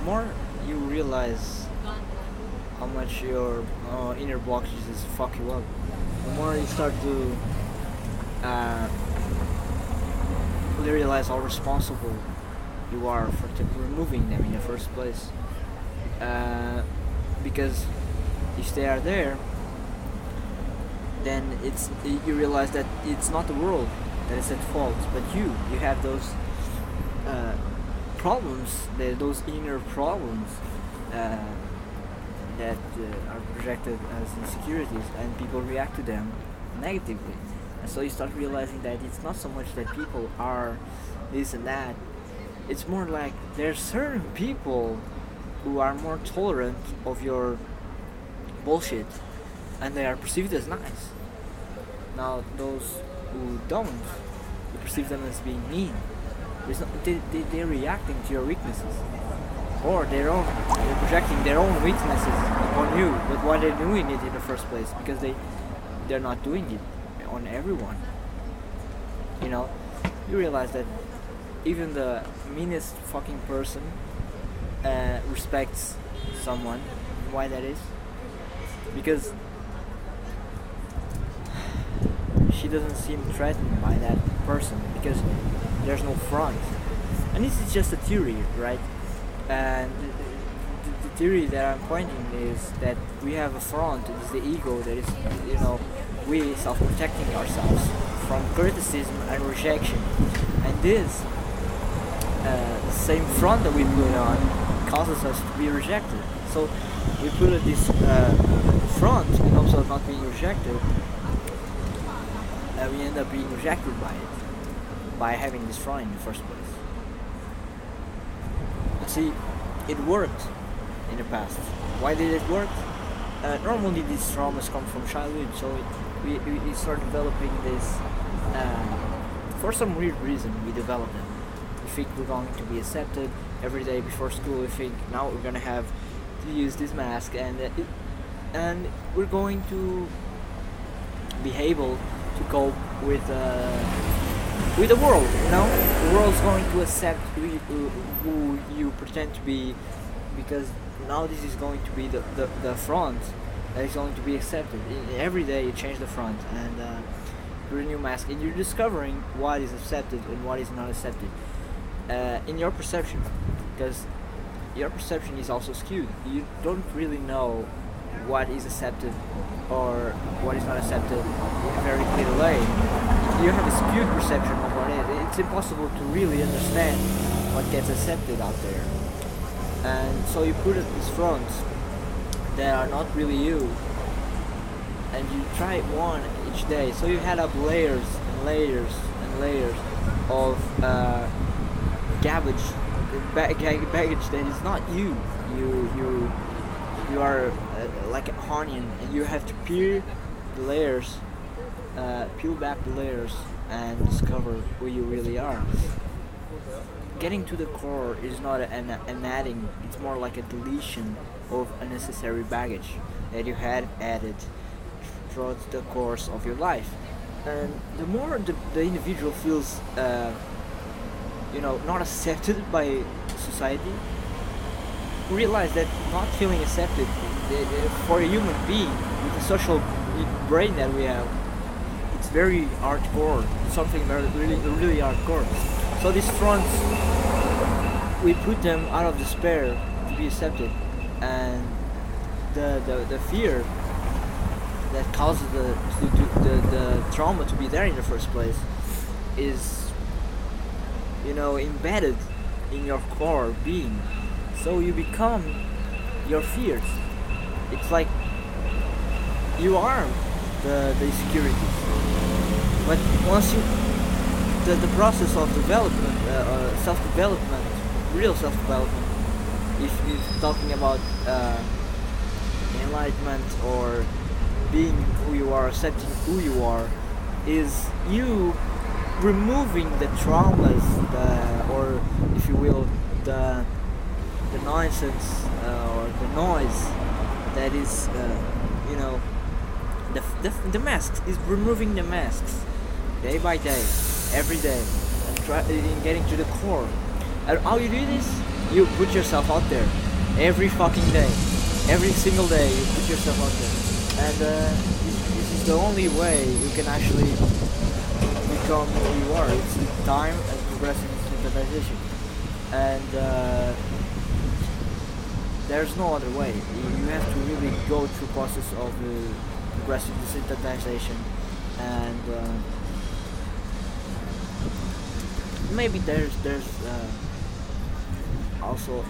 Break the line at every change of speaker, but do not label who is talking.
the more you realize how much your inner blockages fuck you up, the more you start to uh, realize how responsible you are for removing them in the first place. Uh, because if they are there, then you realize that it's not the world that is at fault, but you have those uh, problems, those inner problems uh, that are projected as insecurities, and people react to them negatively. And so you start realizing that it's not so much that people are this and that. It's more like there's certain people who are more tolerant of your bullshit, and they are perceived as nice. Now those who don't, you perceive them as being mean. They're reacting to your weaknesses, or they're projecting their own weaknesses upon you. But why they're doing it in the first place? Because they're not doing it on everyone. You know, you realize that even the meanest fucking person respects someone. Why that is? Because she doesn't seem threatened by that person, because there's no front. And this is just a theory, right? And the theory that I'm pointing is that we have a front. It is the ego that is, we self-protecting ourselves from criticism and rejection. And this the same front that we put on causes us to be rejected. So we put this front in hopes of not being rejected, and we end up being rejected by it, by having this front in the first place. But see, it worked in the past. Why did it work? Normally these traumas come from childhood, so we start developing this for some weird reason. We develop them. We think we're going to be accepted every day before school. We think now we're gonna have to use this mask, and we're going to be able to cope with the world. The world's going to accept who you pretend to be, because now this is going to be the front that is going to be accepted. Every day you change the front, and you're a new mask, and you're discovering what is accepted and what is not accepted in your perception, because your perception is also skewed. You don't really know what is accepted or what is not accepted in a very clear way. You have a skewed perception of what it is. It's impossible to really understand what gets accepted out there. And so you put these fronts that are not really you, and you try one each day. So you add up layers and layers and layers of baggage that is not you. You are like an onion, and you have to peel the layers, peel back the layers, and discover who you really are. Getting to the core is not an adding; it's more like a deletion of unnecessary baggage that you had added throughout the course of your life. And the more the individual feels not accepted by society, realize that not feeling accepted for a human being with the social brain that we have, it's very hardcore. It's something very really hardcore. So these fronts, we put them out of despair to be accepted, and the fear that causes the trauma to be there in the first place is embedded in your core being. So you become your fears. It's like you are the insecurities. But once the process of development, self-development, real self-development, if you're talking about enlightenment or being who you are, accepting who you are, is you removing the traumas, or if you will, the nonsense or the noise that is, the masks, is removing the masks day by day, every day, and getting to the core. And how you do this? You put yourself out there every fucking day, every single day. You put yourself out there, and this is the only way you can actually become who you are. It's time and progressive desensitization, and there's no other way. You have to really go through process of progressive desensitization, and maybe there's also